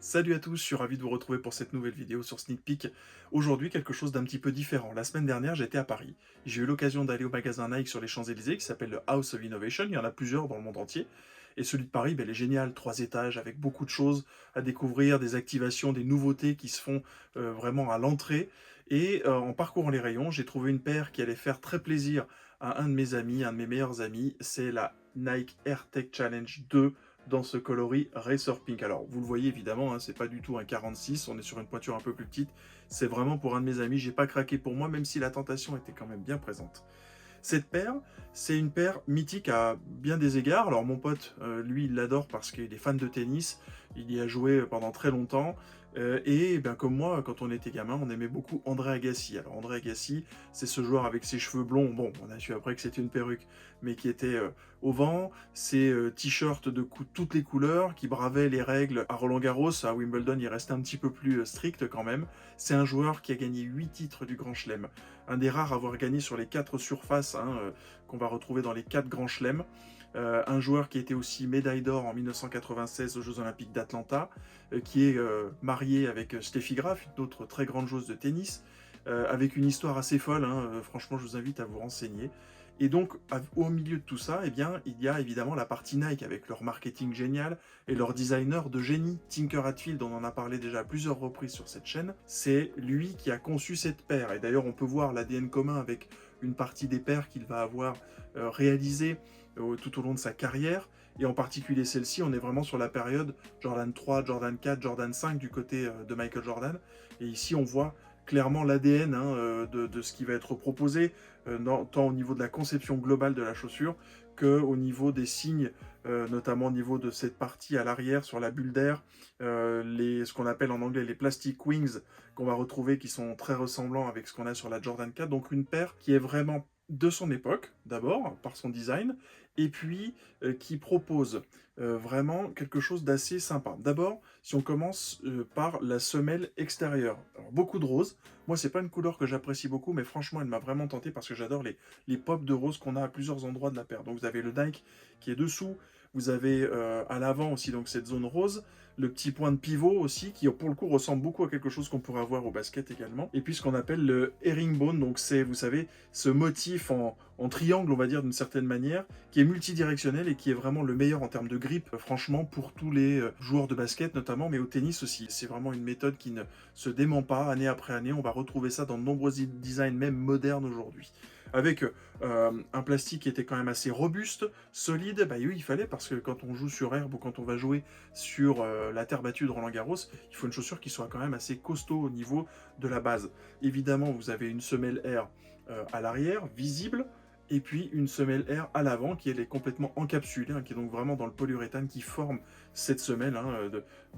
Salut à tous, je suis ravi de vous retrouver pour cette nouvelle vidéo sur Sneak Peek. Aujourd'hui, quelque chose d'un petit peu différent. La semaine dernière, j'étais à Paris. J'ai eu l'occasion d'aller au magasin Nike sur les Champs-Élysées qui s'appelle le House of Innovation. Il y en a plusieurs dans le monde entier. Et celui de Paris, il est génial. 3 étages avec beaucoup de choses à découvrir, des activations, des nouveautés qui se font vraiment à l'entrée. Et en parcourant les rayons, j'ai trouvé une paire qui allait faire très plaisir à un de mes amis, un de mes meilleurs amis. C'est la Nike Air Tech Challenge 2 dans ce coloris Racer Pink. Alors, vous le voyez évidemment, hein, c'est pas du tout un 46, on est sur une pointure un peu plus petite. C'est vraiment pour un de mes amis, j'ai pas craqué pour moi, même si la tentation était quand même bien présente. Cette paire, c'est une paire mythique à bien des égards. Alors mon pote, lui, il l'adore parce qu'il est fan de tennis, il y a joué pendant très longtemps. Et ben, comme moi, quand on était gamin, on aimait beaucoup André Agassi. Alors André Agassi, c'est ce joueur avec ses cheveux blonds, bon, on a su après que c'était une perruque, mais qui était au vent, ses t-shirts de toutes les couleurs, qui bravait les règles à Roland-Garros. À Wimbledon, il restait un petit peu plus strict quand même. C'est un joueur qui a gagné 8 titres du Grand Chelem, un des rares à avoir gagné sur les 4 surfaces qu'on va retrouver dans les 4 grands chelems. Un joueur qui était aussi médaille d'or en 1996 aux Jeux Olympiques d'Atlanta, qui est marié avec Steffi Graf, une autre très grande joueuse de tennis, avec une histoire assez folle, hein, franchement je vous invite à vous renseigner. Et donc, au milieu de tout ça, eh bien, il y a évidemment la partie Nike avec leur marketing génial et leur designer de génie, Tinker Hatfield, dont on en a parlé déjà à plusieurs reprises sur cette chaîne. C'est lui qui a conçu cette paire. Et d'ailleurs, on peut voir l'ADN commun avec une partie des paires qu'il va avoir réalisées tout au long de sa carrière. Et en particulier celle-ci, on est vraiment sur la période Jordan 3, Jordan 4, Jordan 5 du côté de Michael Jordan. Et ici, on voit clairement l'ADN de ce qui va être proposé, tant au niveau de la conception globale de la chaussure qu'au niveau des signes, notamment au niveau de cette partie à l'arrière sur la bulle d'air, ce qu'on appelle en anglais les plastic wings qu'on va retrouver qui sont très ressemblants avec ce qu'on a sur la Jordan 4. Donc une paire qui est vraiment de son époque, d'abord, par son design, et puis qui propose vraiment quelque chose d'assez sympa. D'abord, si on commence par la semelle extérieure. Alors, beaucoup de rose. Moi, c'est pas une couleur que j'apprécie beaucoup, mais franchement, elle m'a vraiment tenté parce que j'adore les pops de rose qu'on a à plusieurs endroits de la paire. Donc, vous avez le Nike qui est dessous. Vous avez à l'avant aussi donc cette zone rose, le petit point de pivot aussi qui pour le coup ressemble beaucoup à quelque chose qu'on pourrait avoir au basket également. Et puis ce qu'on appelle le herringbone, donc c'est, vous savez, ce motif en triangle, on va dire d'une certaine manière, qui est multidirectionnel et qui est vraiment le meilleur en termes de grip, franchement, pour tous les joueurs de basket notamment, mais au tennis aussi. C'est vraiment une méthode qui ne se dément pas année après année. On va retrouver ça dans de nombreux designs, même modernes aujourd'hui. Avec un plastique qui était quand même assez robuste, solide, bah oui, il fallait, parce que quand on joue sur herbe ou quand on va jouer sur la terre battue de Roland-Garros, il faut une chaussure qui soit quand même assez costaud au niveau de la base. Évidemment, vous avez une semelle air à l'arrière, visible, et puis une semelle air à l'avant qui elle est complètement encapsulée, hein, qui est donc vraiment dans le polyuréthane qui forme cette semelle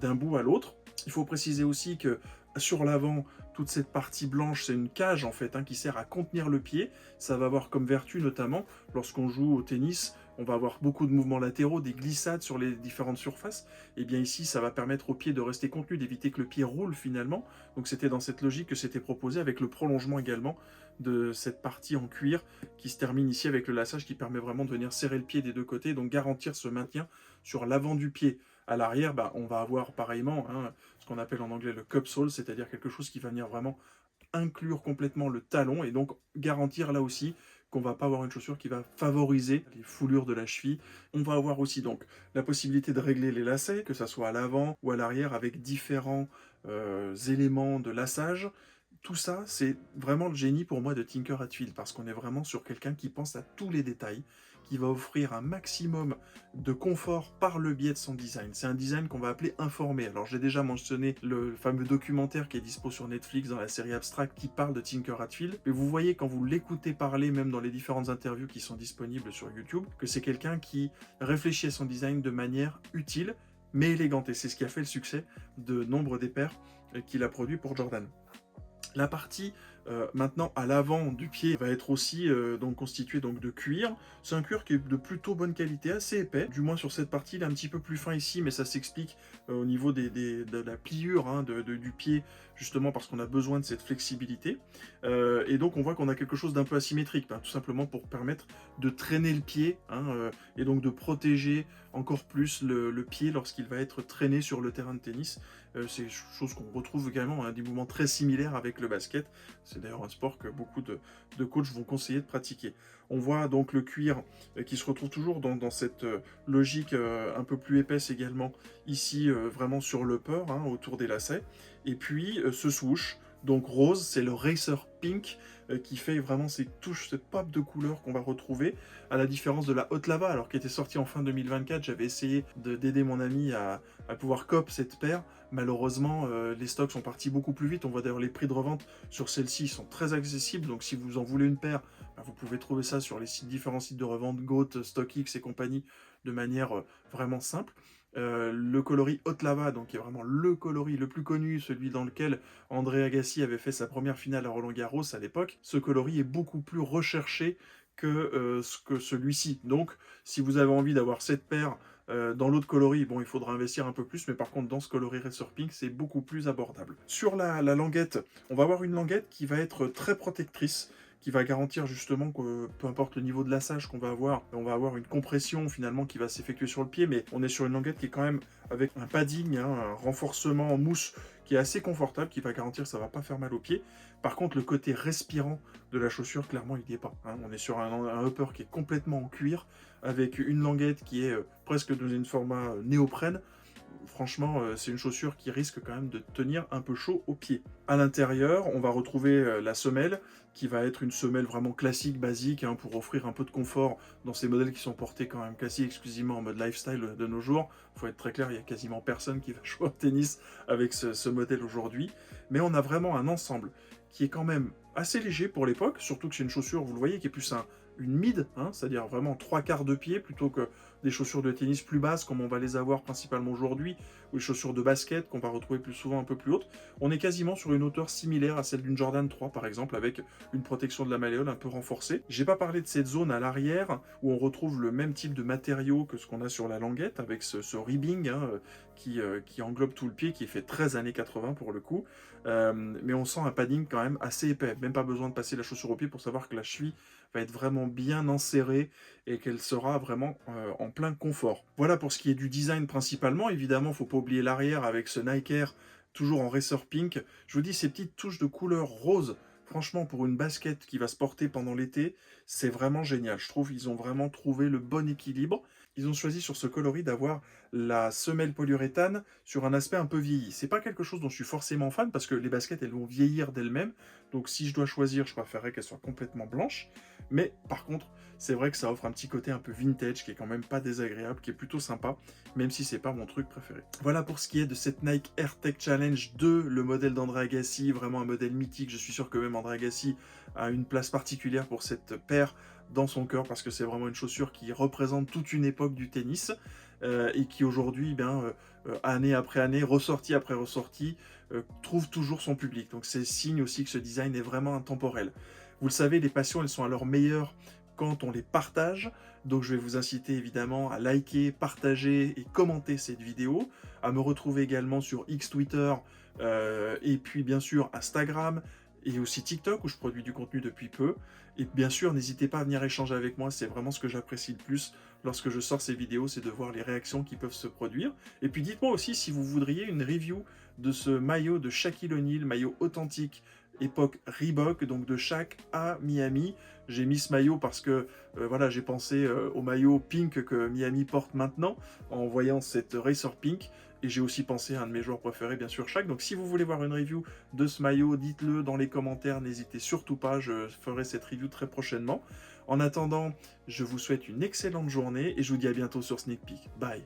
d'un bout à l'autre. Il faut préciser aussi que sur l'avant, toute cette partie blanche, c'est une cage en fait qui sert à contenir le pied. Ça va avoir comme vertu notamment lorsqu'on joue au tennis, on va avoir beaucoup de mouvements latéraux, des glissades sur les différentes surfaces. Et bien ici, ça va permettre au pied de rester contenu, d'éviter que le pied roule finalement. Donc c'était dans cette logique que c'était proposé, avec le prolongement également de cette partie en cuir qui se termine ici avec le lassage qui permet vraiment de venir serrer le pied des deux côtés, donc garantir ce maintien sur l'avant du pied. À l'arrière, bah, on va avoir pareillement ce qu'on appelle en anglais le cup sole, c'est-à-dire quelque chose qui va venir vraiment inclure complètement le talon et donc garantir là aussi qu'on va pas avoir une chaussure qui va favoriser les foulures de la cheville. On va avoir aussi donc la possibilité de régler les lacets, que ça soit à l'avant ou à l'arrière, avec différents éléments de lassage. Tout ça, c'est vraiment le génie pour moi de Tinker Hatfield, parce qu'on est vraiment sur quelqu'un qui pense à tous les détails, qui va offrir un maximum de confort par le biais de son design. C'est un design qu'on va appeler informé. Alors j'ai déjà mentionné le fameux documentaire qui est dispo sur Netflix dans la série Abstract qui parle de Tinker Hatfield, mais vous voyez quand vous l'écoutez parler, même dans les différentes interviews qui sont disponibles sur YouTube, que c'est quelqu'un qui réfléchit à son design de manière utile, mais élégante, et c'est ce qui a fait le succès de nombre des paires qu'il a produits pour Jordan. La partie Maintenant, à l'avant du pied va être aussi donc constitué donc de cuir. C'est un cuir qui est de plutôt bonne qualité, assez épais. Du moins sur cette partie, il est un petit peu plus fin ici, mais ça s'explique au niveau de la pliure hein, du pied, justement parce qu'on a besoin de cette flexibilité. Et donc on voit qu'on a quelque chose d'un peu asymétrique, tout simplement pour permettre de traîner le pied, hein, et donc de protéger encore plus le pied lorsqu'il va être traîné sur le terrain de tennis. C'est une chose qu'on retrouve également, hein, des mouvements très similaires avec le basket. C'est d'ailleurs un sport que beaucoup de coachs vont conseiller de pratiquer. On voit donc le cuir qui se retrouve toujours dans cette logique un peu plus épaisse également, ici vraiment sur l'upper, hein, autour des lacets. Et puis ce swoosh, donc rose, c'est le Racer Pink qui fait vraiment ces touches, cette pop de couleur qu'on va retrouver, à la différence de la Hot Lava, alors qui était sortie en fin 2024. J'avais essayé d'aider mon ami à pouvoir cop cette paire. Malheureusement, les stocks sont partis beaucoup plus vite. On voit d'ailleurs les prix de revente sur celle-ci sont très accessibles. Donc si vous en voulez une paire, vous pouvez trouver ça sur les différents sites de revente, GOAT, StockX et compagnie, de manière vraiment simple. Le coloris Hot Lava, donc qui est vraiment le coloris le plus connu, celui dans lequel André Agassi avait fait sa première finale à Roland-Garros à l'époque. Ce coloris est beaucoup plus recherché que celui-ci. Donc, si vous avez envie d'avoir cette paire dans l'autre coloris, bon, il faudra investir un peu plus, mais par contre, dans ce coloris Racer Pink, c'est beaucoup plus abordable. Sur la languette, on va avoir une languette qui va être très protectrice, qui va garantir justement que peu importe le niveau de lassage qu'on va avoir, on va avoir une compression finalement qui va s'effectuer sur le pied, mais on est sur une languette qui est quand même avec un padding, hein, un renforcement en mousse qui est assez confortable, qui va garantir que ça va pas faire mal au pied. Par contre, le côté respirant de la chaussure, clairement, il n'y est pas, hein. On est sur un upper qui est complètement en cuir, avec une languette qui est presque dans une format néoprène. Franchement, c'est une chaussure qui risque quand même de tenir un peu chaud au pied. À l'intérieur, on va retrouver la semelle, qui va être une semelle vraiment classique, basique, hein, pour offrir un peu de confort dans ces modèles qui sont portés quand même quasi exclusivement en mode lifestyle de nos jours. Il faut être très clair, il y a quasiment personne qui va jouer au tennis avec ce modèle aujourd'hui. Mais on a vraiment un ensemble qui est quand même assez léger pour l'époque, surtout que c'est une chaussure, vous le voyez, qui est plus une mid, hein, c'est-à-dire vraiment 3/4 de pied, plutôt que des chaussures de tennis plus basses, comme on va les avoir principalement aujourd'hui, ou les chaussures de basket, qu'on va retrouver plus souvent un peu plus hautes. On est quasiment sur une hauteur similaire à celle d'une Jordan 3, par exemple, avec une protection de la malléole un peu renforcée. J'ai pas parlé de cette zone à l'arrière, où on retrouve le même type de matériaux que ce qu'on a sur la languette, avec ce ribbing, hein, qui englobe tout le pied, qui est fait 13 années 80 pour le coup. Mais on sent un padding quand même assez épais. Même pas besoin de passer la chaussure au pied pour savoir que la cheville va être vraiment bien enserrée et qu'elle sera vraiment en plein confort. Voilà pour ce qui est du design principalement. Évidemment, il ne faut pas oublier l'arrière avec ce Nike Air, toujours en Racer Pink. Je vous dis, ces petites touches de couleur rose, franchement, pour une basket qui va se porter pendant l'été, c'est vraiment génial. Je trouve qu'ils ont vraiment trouvé le bon équilibre. Ils ont choisi sur ce coloris d'avoir la semelle polyuréthane sur un aspect un peu vieilli. C'est pas quelque chose dont je suis forcément fan parce que les baskets elles vont vieillir d'elles-mêmes. Donc si je dois choisir, je préférerais qu'elles soient complètement blanches. Mais par contre, c'est vrai que ça offre un petit côté un peu vintage qui est quand même pas désagréable, qui est plutôt sympa, même si c'est pas mon truc préféré. Voilà pour ce qui est de cette Nike Air Tech Challenge 2, le modèle d'André Agassi, vraiment un modèle mythique. Je suis sûr que même André Agassi a une place particulière pour cette paire dans son cœur parce que c'est vraiment une chaussure qui représente toute une époque du tennis et qui aujourd'hui, année après année, ressortie après ressortie, trouve toujours son public. Donc c'est signe aussi que ce design est vraiment intemporel. Vous le savez, les passions, elles sont à leur meilleur quand on les partage. Donc je vais vous inciter évidemment à liker, partager et commenter cette vidéo, à me retrouver également sur X Twitter et puis bien sûr Instagram et aussi TikTok où je produis du contenu depuis peu. Et bien sûr, n'hésitez pas à venir échanger avec moi, c'est vraiment ce que j'apprécie le plus lorsque je sors ces vidéos, c'est de voir les réactions qui peuvent se produire. Et puis dites-moi aussi si vous voudriez une review de ce maillot de Shaquille O'Neal, maillot authentique, époque Reebok, donc de Shaq à Miami. J'ai mis ce maillot parce que voilà, j'ai pensé au maillot pink que Miami porte maintenant en voyant cette Racer Pink. Et j'ai aussi pensé à un de mes joueurs préférés, bien sûr, Shaq. Donc si vous voulez voir une review de ce maillot, dites-le dans les commentaires, n'hésitez surtout pas, je ferai cette review très prochainement. En attendant, je vous souhaite une excellente journée et je vous dis à bientôt sur Sneak Peek. Bye.